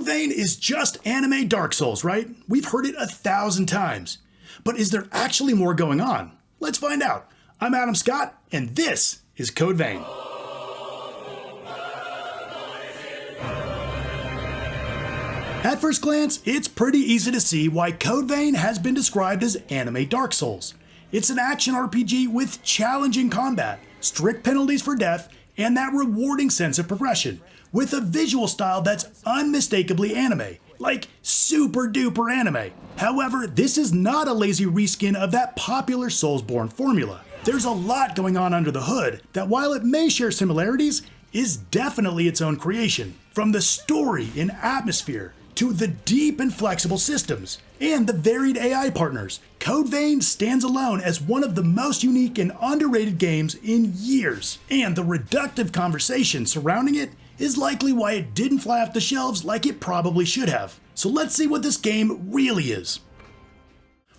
Vein is just anime Dark Souls, right? We've heard it 1,000 times. But is there actually more going on? Let's find out. I'm Adam Scott, and this is Code Vein. At first glance, it's pretty easy to see why Code Vein has been described as anime Dark Souls. It's an action RPG with challenging combat, strict penalties for death, and that rewarding sense of progression, with a visual style that's unmistakably anime, like super duper anime. However, this is not a lazy reskin of that popular Soulsborne formula. There's a lot going on under the hood that, while it may share similarities, is definitely its own creation. From the story and atmosphere, to the deep and flexible systems, and the varied AI partners, Code Vein stands alone as one of the most unique and underrated games in years. And the reductive conversation surrounding it is likely why it didn't fly off the shelves like it probably should have. So let's see what this game really is.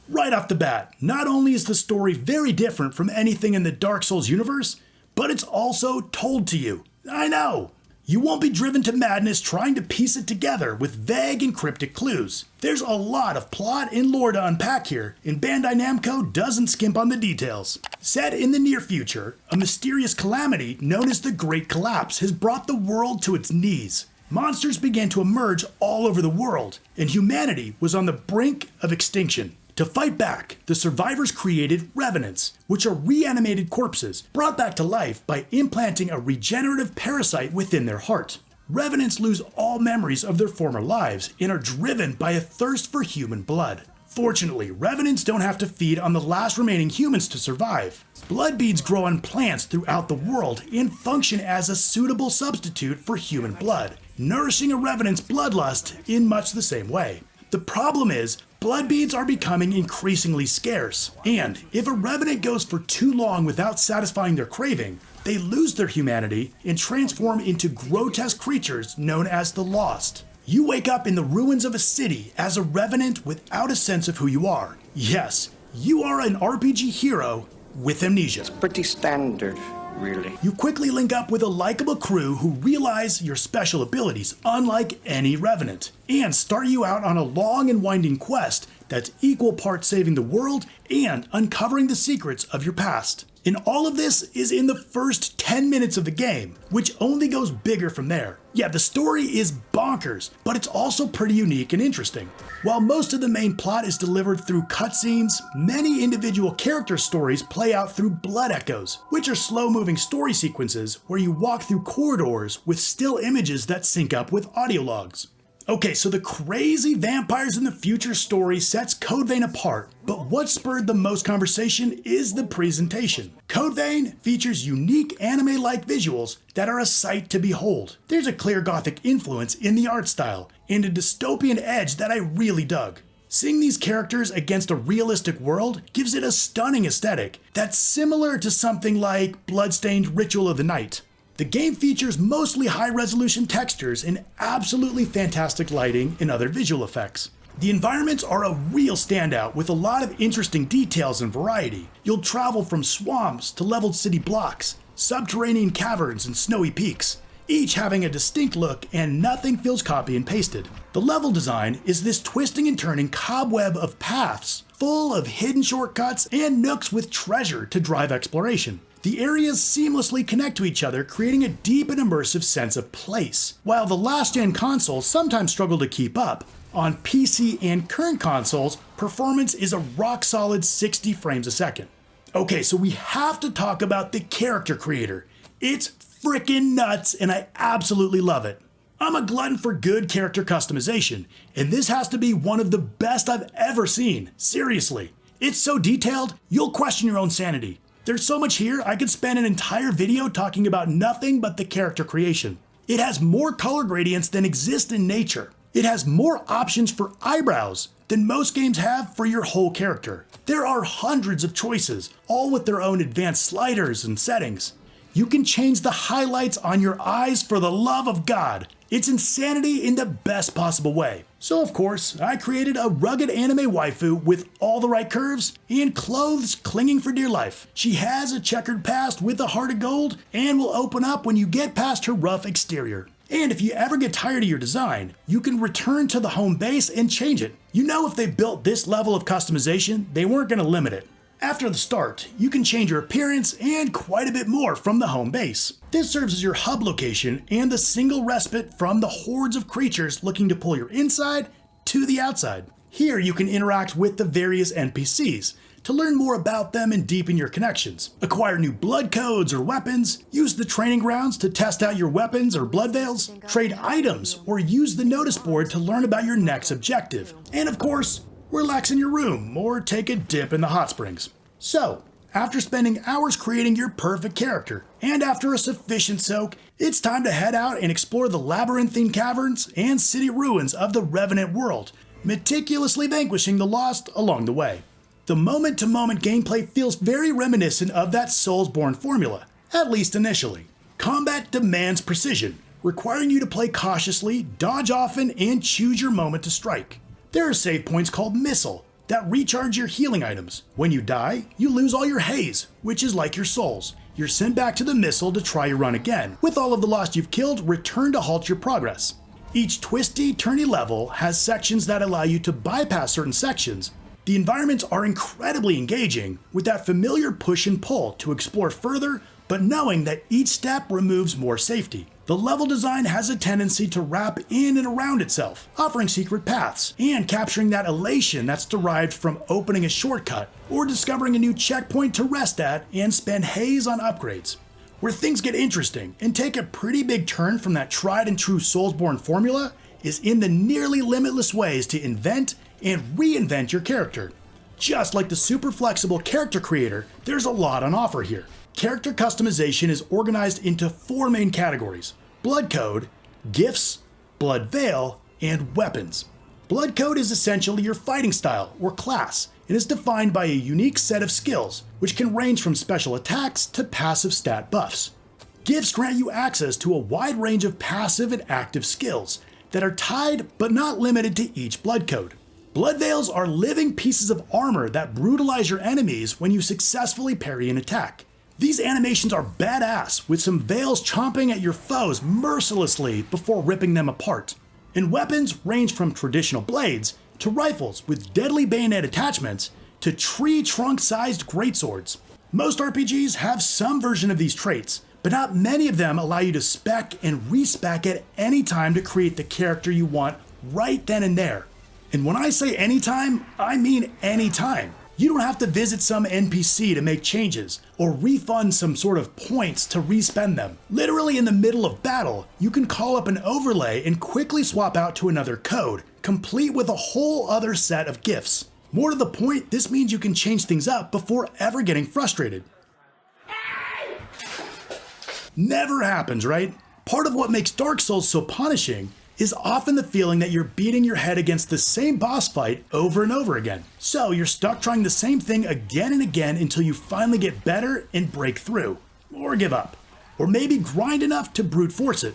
Right off the bat, not only is the story very different from anything in the Dark Souls universe, but it's also told to you. I know! You won't be driven to madness trying to piece it together with vague and cryptic clues. There's a lot of plot and lore to unpack here, and Bandai Namco doesn't skimp on the details. Set in the near future, a mysterious calamity known as the Great Collapse has brought the world to its knees. Monsters began to emerge all over the world, and humanity was on the brink of extinction. To fight back, the survivors created revenants, which are reanimated corpses brought back to life by implanting a regenerative parasite within their heart. Revenants lose all memories of their former lives and are driven by a thirst for human blood. Fortunately, revenants don't have to feed on the last remaining humans to survive. Blood beads grow on plants throughout the world and function as a suitable substitute for human blood, nourishing a revenant's bloodlust in much the same way. The problem is, blood beads are becoming increasingly scarce, and if a revenant goes for too long without satisfying their craving, they lose their humanity and transform into grotesque creatures known as the Lost. You wake up in the ruins of a city as a revenant without a sense of who you are. Yes, you are an RPG hero with amnesia. It's pretty standard, really. You quickly link up with a likable crew who realize your special abilities, unlike any revenant, and start you out on a long and winding quest that's equal parts saving the world and uncovering the secrets of your past. And all of this is in the first 10 minutes of the game, which only goes bigger from there. Yeah, the story is bonkers, but it's also pretty unique and interesting. While most of the main plot is delivered through cutscenes, many individual character stories play out through blood echoes, which are slow-moving story sequences where you walk through corridors with still images that sync up with audio logs. Okay, so the crazy vampires in the future story sets Code Vein apart, but what spurred the most conversation is the presentation. Code Vein features unique anime-like visuals that are a sight to behold. There's a clear gothic influence in the art style, and a dystopian edge that I really dug. Seeing these characters against a realistic world gives it a stunning aesthetic that's similar to something like Bloodstained Ritual of the Night. The game features mostly high-resolution textures and absolutely fantastic lighting and other visual effects. The environments are a real standout with a lot of interesting details and variety. You'll travel from swamps to leveled city blocks, subterranean caverns and snowy peaks, each having a distinct look and nothing feels copy and pasted. The level design is this twisting and turning cobweb of paths, full of hidden shortcuts and nooks with treasure to drive exploration. The areas seamlessly connect to each other, creating a deep and immersive sense of place. While the last-gen consoles sometimes struggle to keep up, on PC and current consoles, performance is a rock-solid 60 frames a second. Okay, so we have to talk about the character creator. It's frickin' nuts, and I absolutely love it. I'm a glutton for good character customization, and this has to be one of the best I've ever seen. Seriously. It's so detailed, you'll question your own sanity. There's so much here, I could spend an entire video talking about nothing but the character creation. It has more color gradients than exist in nature. It has more options for eyebrows than most games have for your whole character. There are hundreds of choices, all with their own advanced sliders and settings. You can change the highlights on your eyes for the love of God. It's insanity in the best possible way. So of course, I created a rugged anime waifu with all the right curves and clothes clinging for dear life. She has a checkered past with a heart of gold and will open up when you get past her rough exterior. And if you ever get tired of your design, you can return to the home base and change it. You know if they built this level of customization, they weren't going to limit it. After the start, you can change your appearance and quite a bit more from the home base. This serves as your hub location and the single respite from the hordes of creatures looking to pull your inside to the outside. Here you can interact with the various NPCs to learn more about them and deepen your connections. Acquire new blood codes or weapons, use the training grounds to test out your weapons or blood veils, trade items, or use the notice board to learn about your next objective. And of course, relax in your room or take a dip in the hot springs. So, after spending hours creating your perfect character, and after a sufficient soak, it's time to head out and explore the labyrinthine caverns and city ruins of the Revenant world, meticulously vanquishing the lost along the way. The moment-to-moment gameplay feels very reminiscent of that Soulsborne formula, at least initially. Combat demands precision, requiring you to play cautiously, dodge often, and choose your moment to strike. There are save points called Missile that recharge your healing items. When you die, you lose all your haze, which is like your souls. You're sent back to the Missile to try your run again. With all of the lost you've killed, return to halt your progress. Each twisty, turny level has sections that allow you to bypass certain sections. The environments are incredibly engaging, with that familiar push and pull to explore further, but knowing that each step removes more safety. The level design has a tendency to wrap in and around itself, offering secret paths, and capturing that elation that's derived from opening a shortcut, or discovering a new checkpoint to rest at and spend haze on upgrades. Where things get interesting and take a pretty big turn from that tried and true Soulsborne formula is in the nearly limitless ways to invent and reinvent your character. Just like the super flexible character creator, there's a lot on offer here. Character customization is organized into 4 main categories: blood code, gifts, blood veil, and weapons. Blood code is essentially your fighting style or class and is defined by a unique set of skills, which can range from special attacks to passive stat buffs. Gifts grant you access to a wide range of passive and active skills that are tied but not limited to each blood code. Blood veils are living pieces of armor that brutalize your enemies when you successfully parry an attack. These animations are badass, with some veils chomping at your foes mercilessly before ripping them apart. And weapons range from traditional blades to rifles with deadly bayonet attachments to tree trunk-sized greatswords. Most RPGs have some version of these traits, but not many of them allow you to spec and respec at any time to create the character you want right then and there. And when I say anytime, I mean anytime. You don't have to visit some NPC to make changes, or refund some sort of points to respend them. Literally in the middle of battle, you can call up an overlay and quickly swap out to another code, complete with a whole other set of gifts. More to the point, this means you can change things up before ever getting frustrated. Never happens, right? Part of what makes Dark Souls so punishing is often the feeling that you're beating your head against the same boss fight over and over again. So you're stuck trying the same thing again and again until you finally get better and break through. Or give up. Or maybe grind enough to brute force it.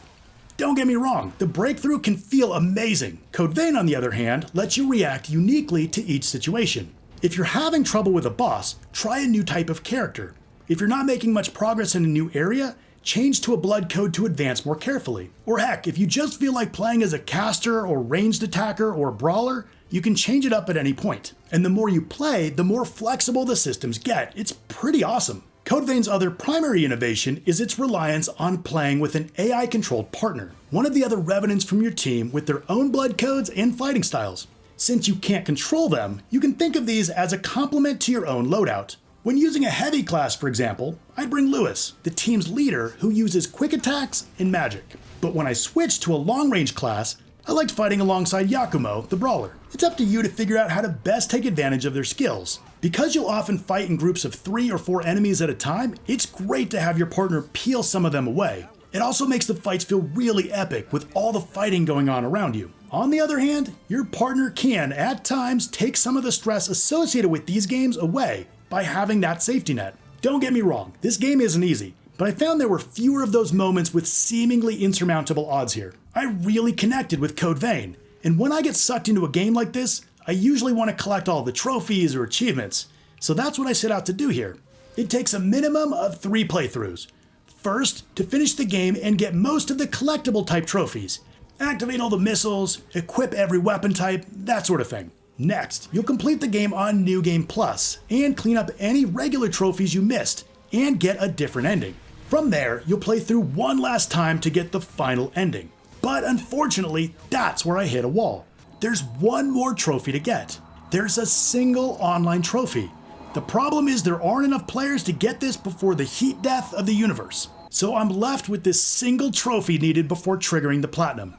Don't get me wrong, the breakthrough can feel amazing. Code Vein, on the other hand, lets you react uniquely to each situation. If you're having trouble with a boss, try a new type of character. If you're not making much progress in a new area, change to a blood code to advance more carefully. Or heck, if you just feel like playing as a caster or ranged attacker or brawler, you can change it up at any point. And the more you play, the more flexible the systems get. It's pretty awesome. Code Vein's other primary innovation is its reliance on playing with an AI-controlled partner, one of the other revenants from your team with their own blood codes and fighting styles. Since you can't control them, you can think of these as a complement to your own loadout. When using a heavy class, for example, I'd bring Lewis, the team's leader who uses quick attacks and magic. But when I switched to a long-range class, I liked fighting alongside Yakumo, the brawler. It's up to you to figure out how to best take advantage of their skills. Because you'll often fight in groups of 3 or 4 enemies at a time, it's great to have your partner peel some of them away. It also makes the fights feel really epic with all the fighting going on around you. On the other hand, your partner can, at times, take some of the stress associated with these games away by having that safety net. Don't get me wrong, this game isn't easy, but I found there were fewer of those moments with seemingly insurmountable odds here. I really connected with Code Vein, and when I get sucked into a game like this, I usually want to collect all the trophies or achievements, so that's what I set out to do here. It takes a minimum of 3 playthroughs. First, to finish the game and get most of the collectible type trophies. Activate all the missiles, equip every weapon type, that sort of thing. Next, you'll complete the game on New Game Plus and clean up any regular trophies you missed and get a different ending. From there, you'll play through one last time to get the final ending. But unfortunately, that's where I hit a wall. There's one more trophy to get. There's a single online trophy. The problem is there aren't enough players to get this before the heat death of the universe. So I'm left with this single trophy needed before triggering the platinum.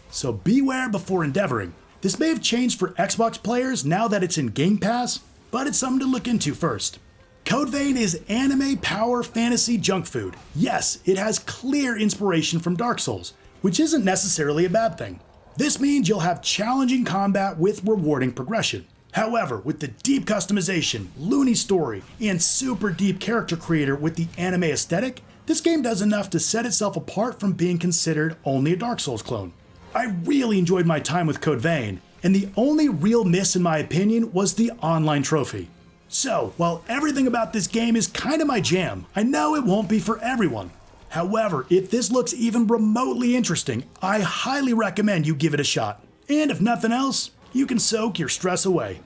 So beware before endeavoring. This may have changed for Xbox players now that it's in Game Pass, but it's something to look into first. Code Vein is anime power fantasy junk food. Yes, it has clear inspiration from Dark Souls, which isn't necessarily a bad thing. This means you'll have challenging combat with rewarding progression. However, with the deep customization, loony story, and super deep character creator with the anime aesthetic, this game does enough to set itself apart from being considered only a Dark Souls clone. I really enjoyed my time with Code Vein, and the only real miss in my opinion was the online trophy. So, while everything about this game is kinda my jam, I know it won't be for everyone. However, if this looks even remotely interesting, I highly recommend you give it a shot. And if nothing else, you can soak your stress away.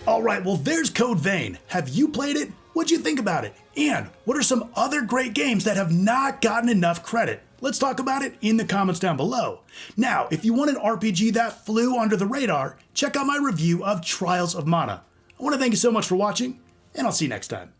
Alright, well there's Code Vein. Have you played it? What'd you think about it? And what are some other great games that have not gotten enough credit? Let's talk about it in the comments down below. Now, if you want an RPG that flew under the radar, check out my review of Trials of Mana. I want to thank you so much for watching, and I'll see you next time.